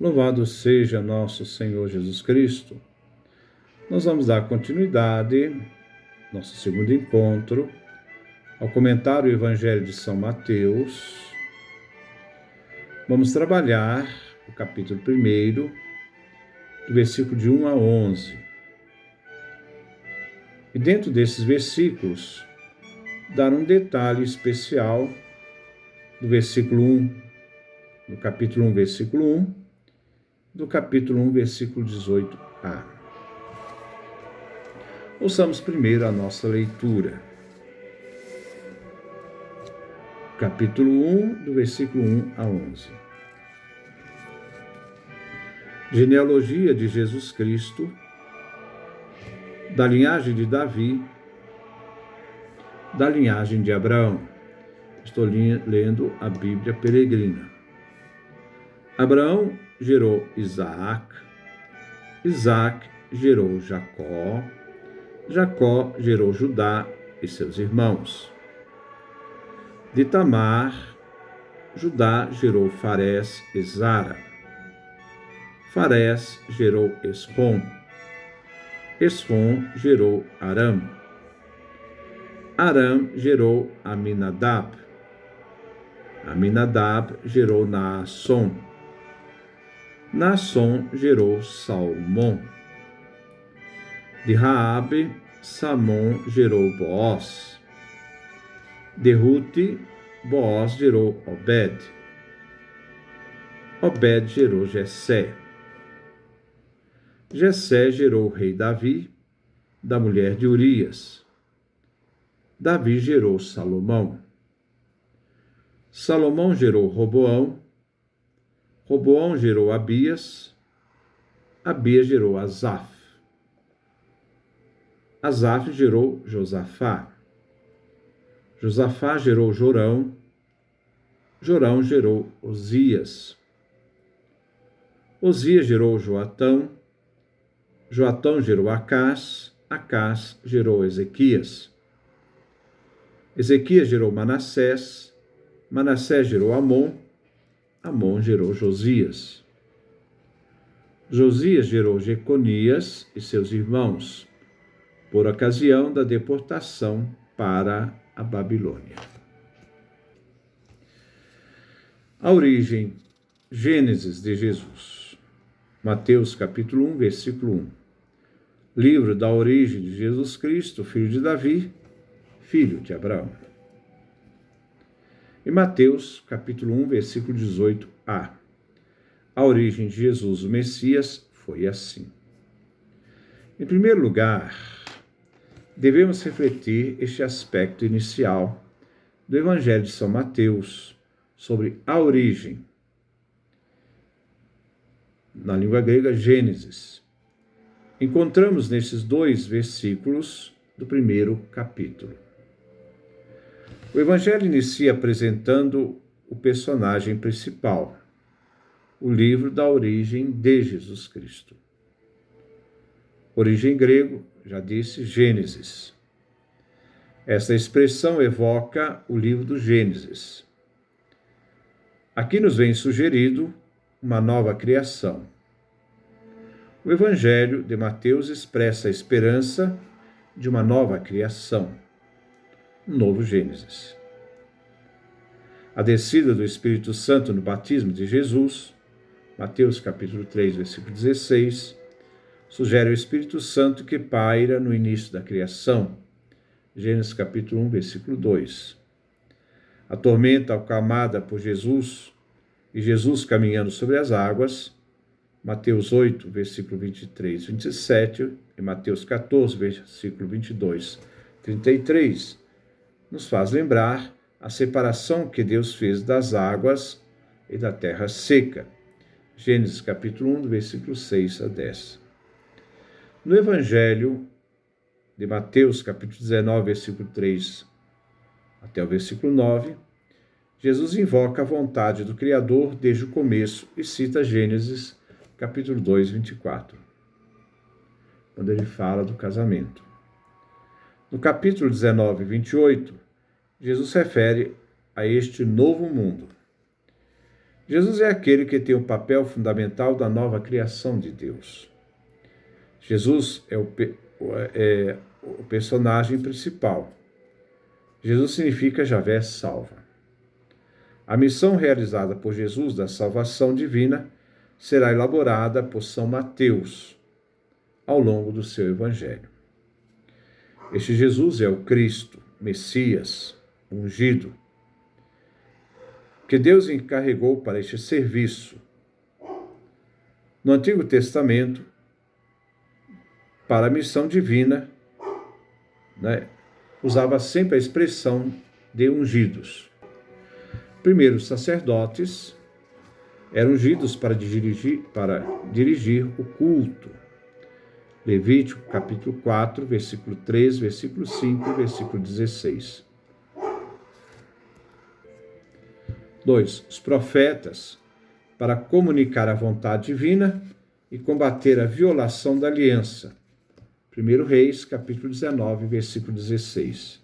Louvado seja nosso Senhor Jesus Cristo. Nós vamos dar continuidade, nosso segundo encontro, ao comentário do Evangelho de São Mateus. Vamos trabalhar o capítulo 1, do versículo de 1 a 11. E dentro desses versículos, dar um detalhe especial do versículo 1, do capítulo 1, versículo 1, do capítulo 1, versículo 18a. Ouçamos primeiro a nossa leitura. Capítulo 1, do versículo 1 a 11. Genealogia de Jesus Cristo, da linhagem de Davi, da linhagem de Abraão. Estou lendo a Bíblia Peregrina. Abraão gerou Isaac, Isaac gerou Jacó, Jacó gerou Judá e seus irmãos. De Tamar, Judá gerou Farés e Zara. Farés gerou Esrom. Esrom gerou Aram. Aram gerou Aminadab. Aminadab gerou Naasson. Naasson gerou Salmão. De Raabe, Salmão gerou Boaz. De Rute, Boaz gerou Obed. Obed gerou Jessé. Jessé gerou o rei Davi, da mulher de Urias. Davi gerou Salomão. Salomão gerou Roboão. Roboão gerou Abias. Abias gerou Asaf. Asaf gerou Josafá. Josafá gerou Jorão. Jorão gerou Osias. Osias gerou Joatão. Joatão gerou Acás. Acás gerou Ezequias. Ezequias gerou Manassés. Manassés gerou Amon. Amon gerou Josias. Josias gerou Jeconias e seus irmãos, por ocasião da deportação para a Babilônia. A origem, Gênesis de Jesus. Mateus capítulo 1, versículo 1. Livro da origem de Jesus Cristo, filho de Davi, filho de Abraão. Em Mateus capítulo 1, versículo 18a. A origem de Jesus, o Messias, foi assim. Em primeiro lugar, devemos refletir este aspecto inicial do Evangelho de São Mateus sobre a origem. Na língua grega, Gênesis. Encontramos nesses dois versículos do primeiro capítulo. O Evangelho inicia apresentando o personagem principal, o livro da origem de Jesus Cristo. Origem grego, já disse, Gênesis. Esta expressão evoca o livro do Gênesis. Aqui nos vem sugerido uma nova criação. O Evangelho de Mateus expressa a esperança de uma nova criação, um novo Gênesis. A descida do Espírito Santo no batismo de Jesus, Mateus capítulo 3, versículo 16, sugere o Espírito Santo que paira no início da criação, Gênesis capítulo 1, versículo 2. A tormenta acalmada por Jesus e Jesus caminhando sobre as águas, Mateus 8, versículo 23, 27 e Mateus 14, versículo 22, 33, nos faz lembrar a separação que Deus fez das águas e da terra seca. Gênesis capítulo 1, versículo 6 a 10. No Evangelho de Mateus, capítulo 19, versículo 3 até o versículo 9, Jesus invoca a vontade do Criador desde o começo e cita Gênesis, capítulo 2, 24, quando ele fala do casamento. No capítulo 19, 28, Jesus refere a este novo mundo. Jesus é aquele que tem o papel fundamental da nova criação de Deus. Jesus é o personagem principal. Jesus significa Javé salva. A missão realizada por Jesus da salvação divina será elaborada por São Mateus ao longo do seu evangelho. Este Jesus é o Cristo, Messias, ungido, que Deus encarregou para este serviço. No Antigo Testamento, para a missão divina, usava sempre a expressão de ungidos. Primeiro, os sacerdotes eram ungidos para dirigir o culto. Levítico, capítulo 4, versículo 3, versículo 5 e versículo 16. 2. Os profetas, para comunicar a vontade divina e combater a violação da aliança. 1 Reis, capítulo 19, versículo 16.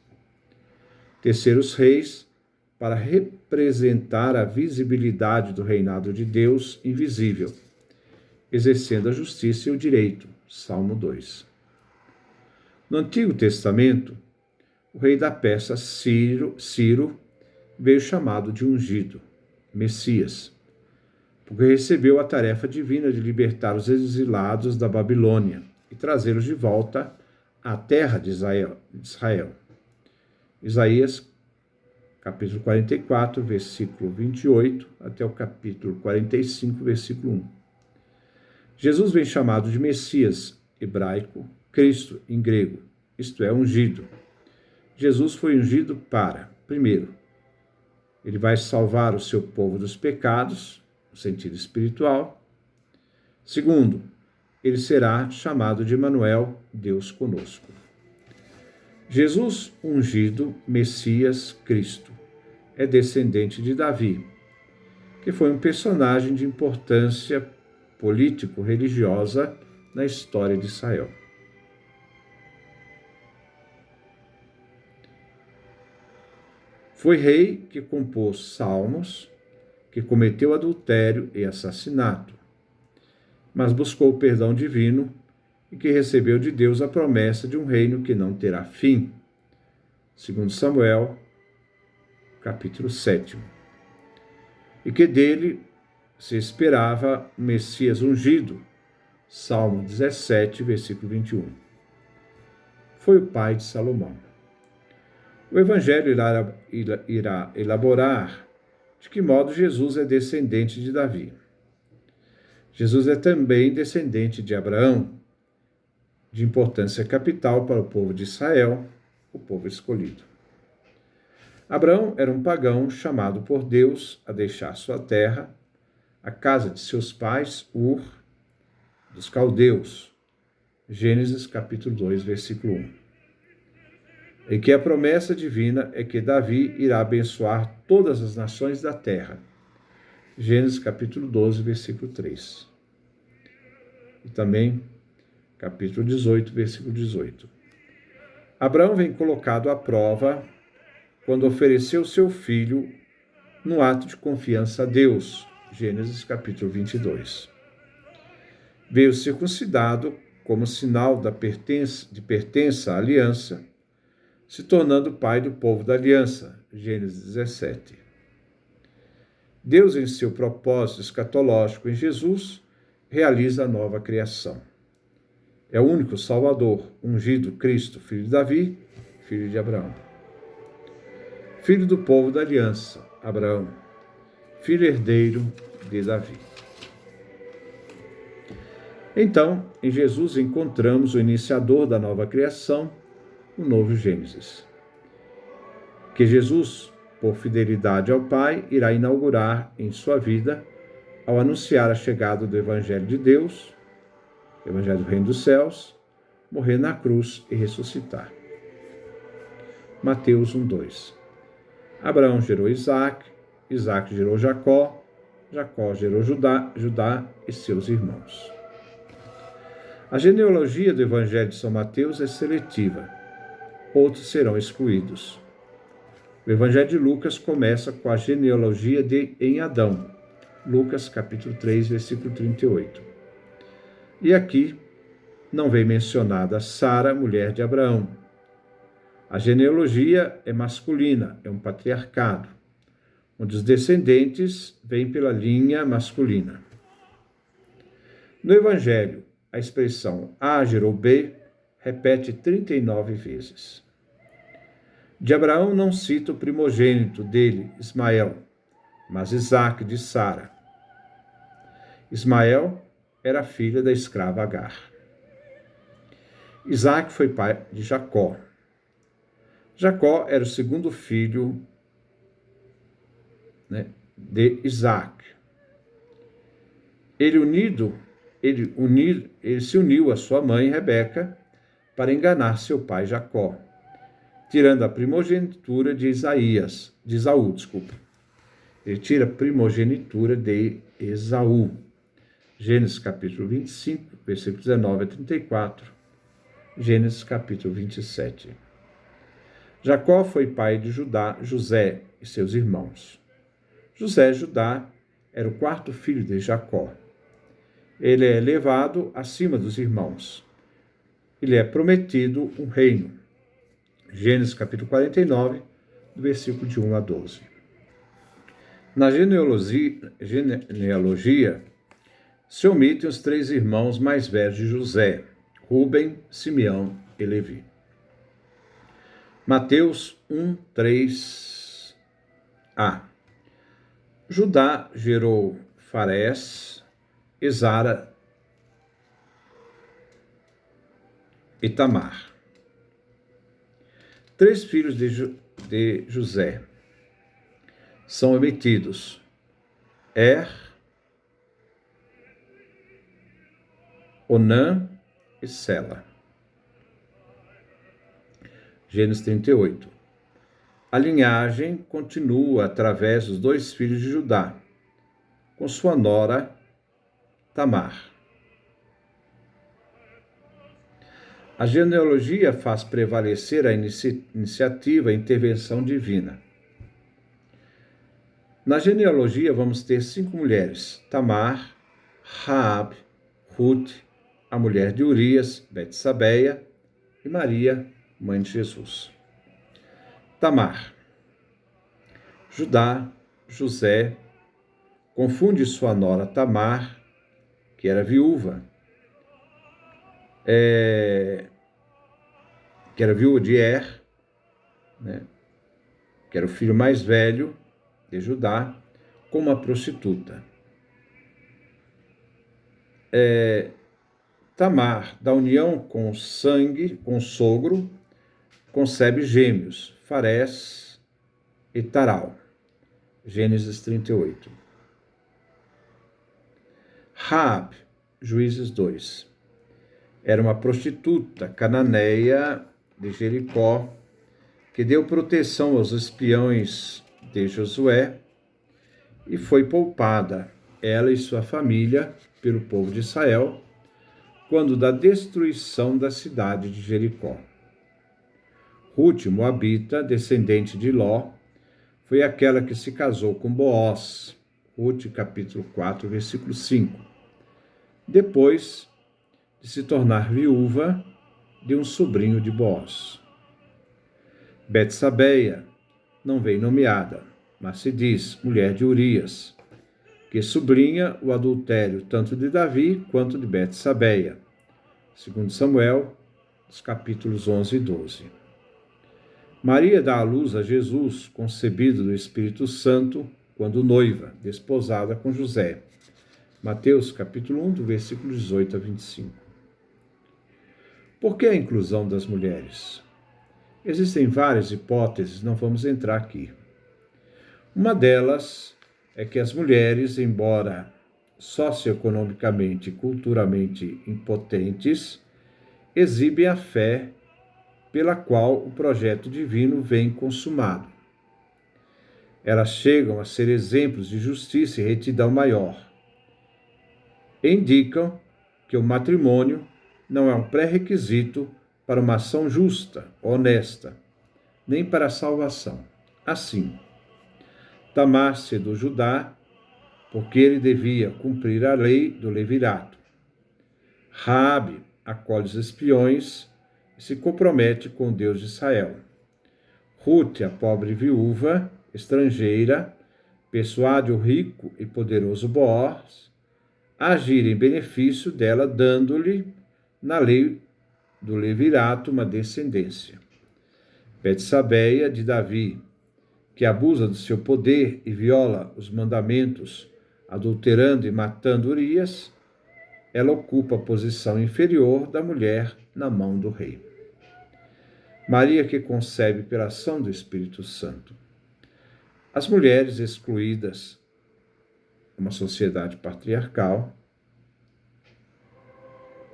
Terceiros Reis, para representar a visibilidade do reinado de Deus invisível, exercendo a justiça e o direito. Salmo 2. No Antigo Testamento, o rei da Pérsia, Ciro, veio chamado de ungido, Messias, porque recebeu a tarefa divina de libertar os exilados da Babilônia e trazê-los de volta à terra de Israel. Isaías, capítulo 44, versículo 28, até o capítulo 45, versículo 1. Jesus vem chamado de Messias, hebraico, Cristo, em grego, isto é, ungido. Jesus foi ungido para, primeiro, ele vai salvar o seu povo dos pecados, no sentido espiritual. Segundo, ele será chamado de Emanuel, Deus conosco. Jesus, ungido, Messias, Cristo, é descendente de Davi, que foi um personagem de importância político-religiosa na história de Israel. Foi rei que compôs salmos, que cometeu adultério e assassinato, mas buscou o perdão divino e que recebeu de Deus a promessa de um reino que não terá fim. 2 Samuel, capítulo 7. E que dele se esperava o Messias ungido. Salmo 17, versículo 21. Foi o pai de Salomão. O Evangelho irá elaborar de que modo Jesus é descendente de Davi. Jesus é também descendente de Abraão, de importância capital para o povo de Israel, o povo escolhido. Abraão era um pagão chamado por Deus a deixar sua terra, a casa de seus pais, Ur, dos caldeus. Gênesis capítulo 2, versículo 1. E que a promessa divina é que Davi irá abençoar todas as nações da terra. Gênesis capítulo 12, versículo 3. E também capítulo 18, versículo 18. Abraão vem colocado à prova quando ofereceu seu filho no ato de confiança a Deus. Gênesis capítulo 22. Veio circuncidado como sinal de pertença à aliança, se tornando pai do povo da aliança. Gênesis 17. Deus, em seu propósito escatológico em Jesus, realiza a nova criação. É o único Salvador, ungido Cristo, filho de Davi, filho de Abraão. Filho do povo da aliança, Abraão. Filho herdeiro de Davi. Então, em Jesus encontramos o iniciador da nova criação, o novo Gênesis. Que Jesus, por fidelidade ao Pai, irá inaugurar em sua vida ao anunciar a chegada do Evangelho de Deus, Evangelho do Reino dos Céus, morrer na cruz e ressuscitar. Mateus 1:2. Abraão gerou Isaac, Isaac gerou Jacó, Jacó gerou Judá e seus irmãos. A genealogia do Evangelho de São Mateus é seletiva. Outros serão excluídos. O Evangelho de Lucas começa com a genealogia em Adão, Lucas capítulo 3, versículo 38. E aqui não vem mencionada Sara, mulher de Abraão. A genealogia é masculina, é um patriarcado, onde os descendentes vêm pela linha masculina. No Evangelho, a expressão Áger ou B repete 39 vezes. De Abraão não cita o primogênito dele, Ismael, mas Isaque de Sara. Ismael era filho da escrava Agar. Isaque foi pai de Jacó. Jacó era o segundo filho, de Isaque. Ele se uniu à sua mãe, Rebeca, para enganar seu pai Jacó, tirando a primogenitura de Esaú. Ele tira a primogenitura de Esaú. Gênesis capítulo 25, versículos 19 a 34. Gênesis capítulo 27. Jacó foi pai de José e seus irmãos. Judá, era o quarto filho de Jacó. Ele é elevado acima dos irmãos. Ele é prometido um reino. Gênesis capítulo 49, do versículo de 1 a 12. Na genealogia se omitem os 3 irmãos mais velhos de José, Rúben, Simeão e Levi. Mateus 1, 3a. Judá gerou Farés, Zara e Tamar. 3 filhos de José são omitidos: Onã e Sela. Gênesis 38. A linhagem continua através dos 2 filhos de Judá, com sua nora Tamar. A genealogia faz prevalecer a iniciativa e intervenção divina. Na genealogia vamos ter 5 mulheres: Tamar, Raabe, Ruth, a mulher de Urias, Betsabeia, e Maria, mãe de Jesus. Tamar. José, confunde sua nora Tamar, que era viúva, que era viúva de que era o filho mais velho de Judá, com uma prostituta. Tamar, da união com o sogro, concebe gêmeos, Farés e Taral. Gênesis 38. Raabe, Juízes 2. Era uma prostituta cananeia de Jericó, que deu proteção aos espiões de Josué e foi poupada, ela e sua família, pelo povo de Israel, quando da destruição da cidade de Jericó. Ruth, moabita, descendente de Ló, foi aquela que se casou com Boaz. Ruth, capítulo 4, versículo 5. Depois de se tornar viúva de um sobrinho de Boaz. Betsabeia não vem nomeada, mas se diz mulher de Urias, que sublinha o adultério tanto de Davi quanto de Betsabeia. Segundo Samuel, os capítulos 11 e 12. Maria dá à luz a Jesus, concebido do Espírito Santo, quando noiva, desposada com José. Mateus, capítulo 1, do versículo 18 a 25. Por que a inclusão das mulheres? Existem várias hipóteses, não vamos entrar aqui. Uma delas é que as mulheres, embora socioeconomicamente e culturalmente impotentes, exibem a fé pela qual o projeto divino vem consumado. Elas chegam a ser exemplos de justiça e retidão maior. Indicam que o matrimônio não é um pré-requisito para uma ação justa, honesta, nem para a salvação. Assim, Tamar seduz Judá porque ele devia cumprir a lei do levirato. Raabe acolhe os espiões e se compromete com o Deus de Israel. Rute, a pobre viúva, estrangeira, persuade o rico e poderoso Boaz a agir em benefício dela, dando-lhe, na lei do levirato, uma descendência. Betsabeia de Davi, que abusa do seu poder e viola os mandamentos, adulterando e matando Urias, ela ocupa a posição inferior da mulher na mão do rei. Maria, que concebe pela ação do Espírito Santo. As mulheres excluídas, uma sociedade patriarcal,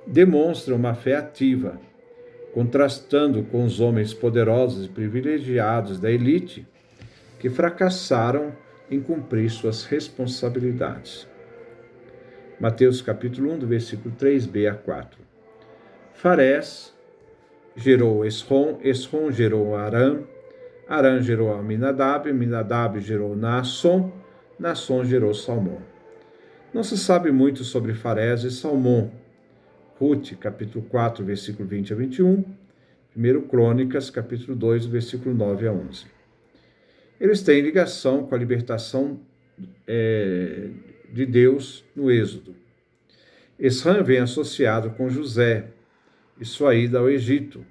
demonstram uma fé ativa, contrastando com os homens poderosos e privilegiados da elite que fracassaram em cumprir suas responsabilidades. Mateus capítulo 1, do versículo 3b a 4. Farés gerou Esrom, Esrom gerou Arã, Arã gerou Aminadab, Aminadab gerou Naasson, Naasson gerou Salmão. Não se sabe muito sobre Farés e Salmão. Ruth, capítulo 4, versículo 20 a 21, 1 Crônicas, capítulo 2, versículo 9 a 11. Eles têm ligação com a libertação de Deus no Êxodo. Esrom vem associado com José e sua ida ao Egito.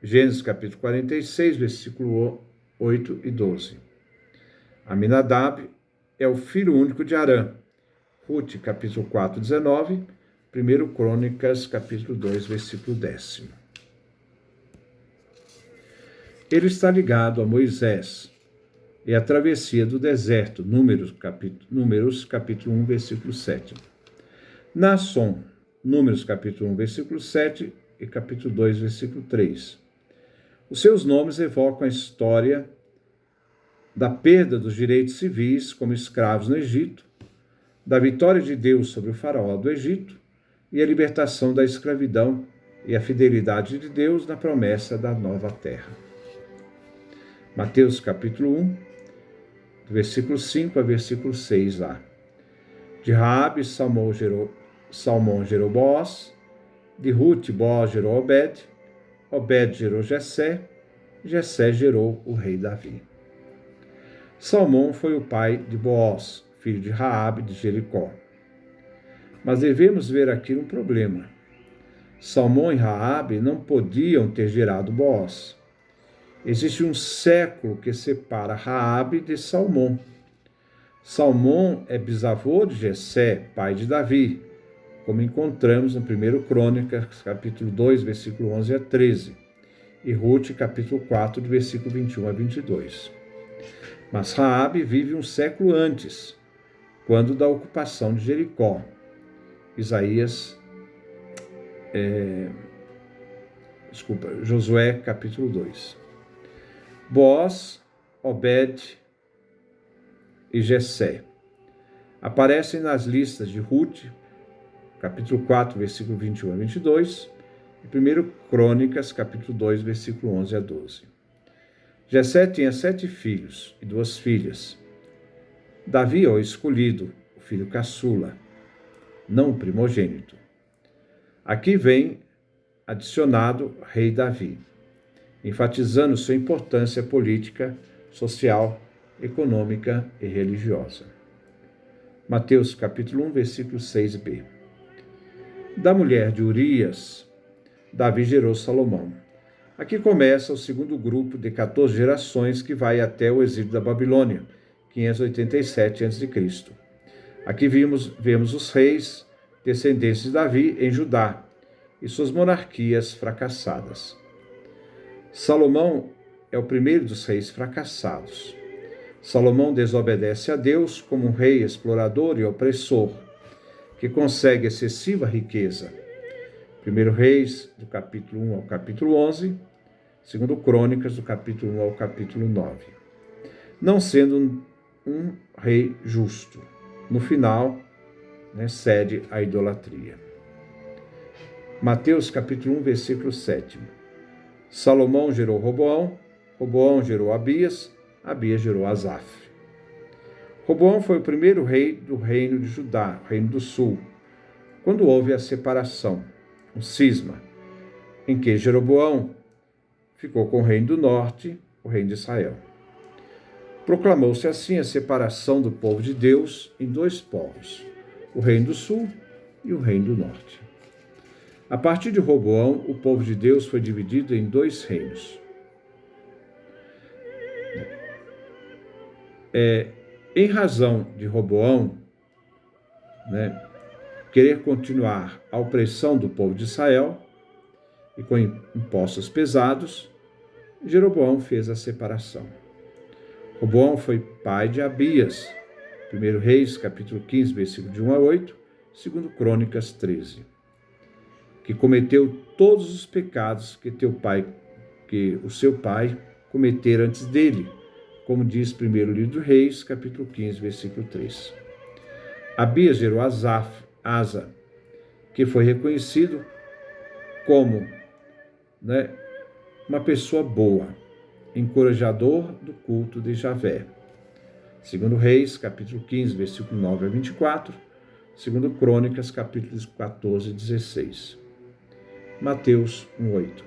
Gênesis capítulo 46, versículo 8 e 12. Aminadab é o filho único de Arã. Ruth, capítulo 4, 19. 1 Crônicas, capítulo 2, versículo 10. Ele está ligado a Moisés e a travessia do deserto, Números, capítulo 1, versículo 7. Naasson, Números, capítulo 1, versículo 7 e capítulo 2, versículo 3. Os seus nomes evocam a história da perda dos direitos civis como escravos no Egito, da vitória de Deus sobre o faraó do Egito e a libertação da escravidão e a fidelidade de Deus na promessa da nova terra. Mateus capítulo 1, versículo 5 a versículo 6a. De Raabe, Salmão gerou Boaz, de Ruth, Boaz gerou Obed, Obed gerou Jessé, Jessé gerou o rei Davi. Salmão foi o pai de Boaz, filho de Raabe de Jericó. Mas devemos ver aqui um problema. Salmão e Raabe não podiam ter gerado Boaz. Existe um século que separa Raabe de Salmão. Salmão é bisavô de Jessé, pai de Davi, como encontramos no 1 Crônicas, capítulo 2, versículo 11 a 13, e Ruth, capítulo 4, versículo 21 a 22. Mas Raabe vive um século antes, quando da ocupação de Jericó. Josué, capítulo 2. Boaz, Obed e Jessé aparecem nas listas de Ruth, capítulo 4, versículo 21 a 22, e 1 Crônicas, capítulo 2, versículo 11 a 12. Jessé tinha 7 filhos e 2 filhas. Davi é o escolhido, o filho caçula, não o primogênito. Aqui vem adicionado rei Davi, enfatizando sua importância política, social, econômica e religiosa. Mateus capítulo 1, versículo 6b. Da mulher de Urias, Davi gerou Salomão. Aqui começa o segundo grupo de 14 gerações que vai até o exílio da Babilônia, 587 a.C. Aqui vemos os reis descendentes de Davi em Judá e suas monarquias fracassadas. Salomão é o primeiro dos reis fracassados. Salomão desobedece a Deus como um rei explorador e opressor, que consegue excessiva riqueza. 1 Reis, do capítulo 1 ao capítulo 11, 2 Crônicas, do capítulo 1 ao capítulo 9. Não sendo um rei justo. No final, cede à idolatria. Mateus capítulo 1, versículo 7. Salomão gerou Roboão, Roboão gerou Abias, Abias gerou Asaf. Roboão foi o primeiro rei do reino de Judá, reino do sul, quando houve a separação, o cisma, em que Jeroboão ficou com o reino do norte, o reino de Israel. Proclamou-se assim a separação do povo de Deus em dois povos, o reino do sul e o reino do norte. A partir de Roboão, o povo de Deus foi dividido em dois reinos. Em razão de Roboão, querer continuar a opressão do povo de Israel e com impostos pesados, Jeroboão fez a separação. Roboão foi pai de Abias, 1 Reis, capítulo 15, versículo de 1 a 8, 2 Crônicas 13, que cometeu todos os pecados que o seu pai cometera antes dele, como diz 1 livro dos Reis, capítulo 15, versículo 3. Abias gerou Asa, que foi reconhecido como uma pessoa boa, encorajador do culto de Javé. 2 Reis, capítulo 15, versículo 9 a 24, 2 Crônicas, capítulos 14 e 16. Mateus 1:8.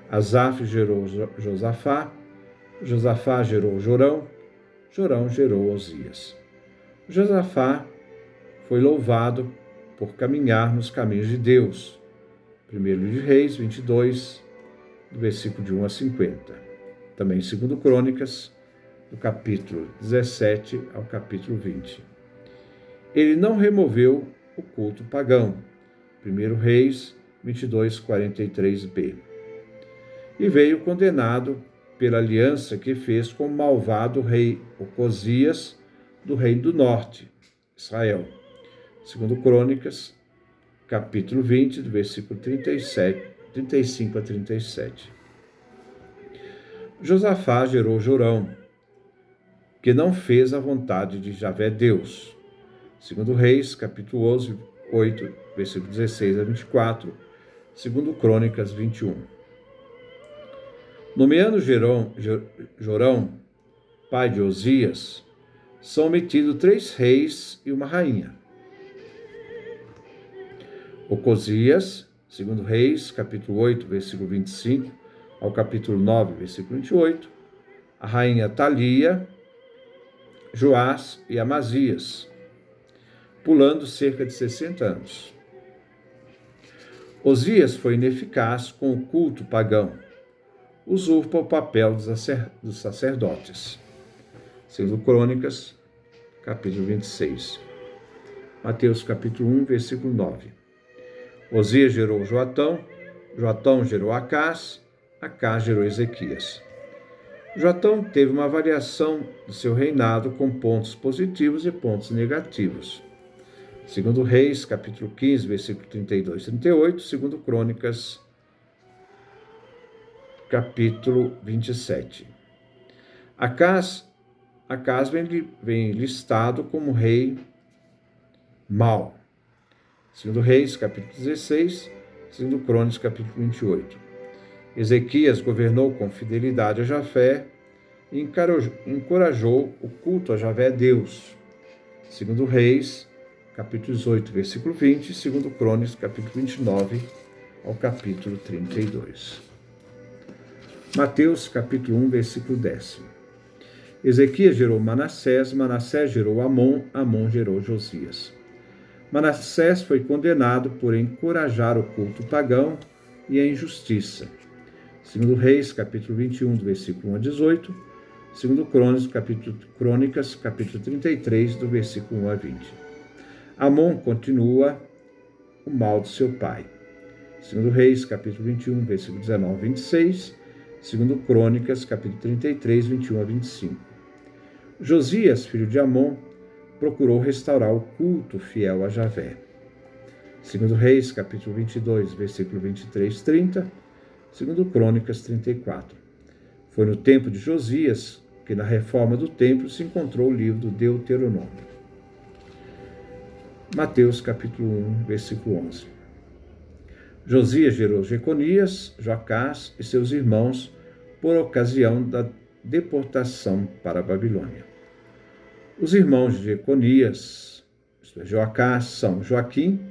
Asaf gerou Josafá, Josafá gerou Jorão, Jorão gerou Osias. Josafá foi louvado por caminhar nos caminhos de Deus. 1 de Reis 22, do versículo de 1 a 50. Também 2 Crônicas, do capítulo 17 ao capítulo 20. Ele não removeu o culto pagão. 1 Reis 22, 43b. E veio condenado pela aliança que fez com o malvado rei Ocosias, do reino do norte, Israel. 2 Crônicas, capítulo 20, do versículo 35 a 37. Josafá gerou Jorão, que não fez a vontade de Javé Deus. 2 Reis, capítulo 11, 8, versículo 16 a 24, 2 Crônicas 21. Nomeando Jorão, pai de Osias, são omitidos 3 reis e uma rainha. Ocosias, 2 Reis, capítulo 8, versículo 25, ao capítulo 9, versículo 28, a rainha Talia, Joás e Amazias, pulando cerca de 60 anos. Osias foi ineficaz com o culto pagão, usurpa o papel dos sacerdotes. 2 Crônicas, capítulo 26. Mateus, capítulo 1, versículo 9. Osias gerou Joatão, Joatão gerou Acás, Acás gerou Ezequias. Joatão teve uma variação do seu reinado com pontos positivos e pontos negativos. 2 Reis, capítulo 15, versículo 32 e 38, 2 Crônicas, capítulo 27. Acás vem listado como rei mau. 2 Reis, capítulo 16, 2 Crônicas, capítulo 28. Ezequias governou com fidelidade a Javé e encorajou o culto a Javé Deus. 2 Reis, capítulo 18, versículo 20, 2 Crônicas, capítulo 29 ao capítulo 32. Mateus, capítulo 1, versículo 10. Ezequias gerou Manassés, Manassés gerou Amon, Amon gerou Josias. Manassés foi condenado por encorajar o culto pagão e a injustiça. 2 Reis, capítulo 21, do versículo 1 a 18, 2 Crônicas, capítulo 33, do versículo 1 a 20. Amon continua o mal de seu pai. 2 Reis, capítulo 21, versículo 19 a 26, 2 Crônicas, capítulo 33, 21 a 25. Josias, filho de Amon, procurou restaurar o culto fiel a Javé. 2 Reis, capítulo 22, versículo 23, 30, 2 Crônicas 34. Foi no tempo de Josias que na reforma do templo se encontrou o livro do Deuteronômio. Mateus, capítulo 1, versículo 11. Josias gerou Jeconias, Joacás e seus irmãos por ocasião da deportação para a Babilônia. Os irmãos de Jeconias, isto é, Joacás, são Joaquim,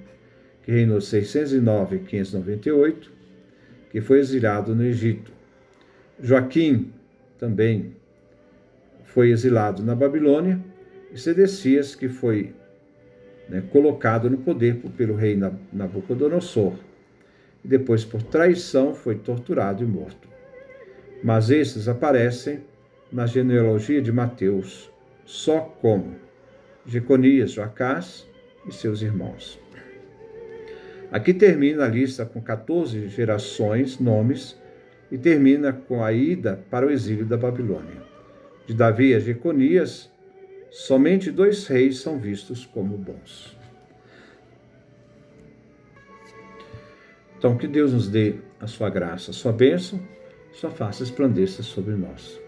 que reinou 609 e 598, que foi exilado no Egito. Joaquim também foi exilado na Babilônia, e Sedecias, que foi colocado no poder pelo rei Nabucodonosor, e depois, por traição, foi torturado e morto. Mas esses aparecem na genealogia de Mateus, só como Jeconias, Joacás e seus irmãos. Aqui termina a lista com 14 gerações, nomes, e termina com a ida para o exílio da Babilônia. De Davi a Jeconias, somente 2 reis são vistos como bons. Então, que Deus nos dê a sua graça, a sua bênção, sua face resplandeça sobre nós.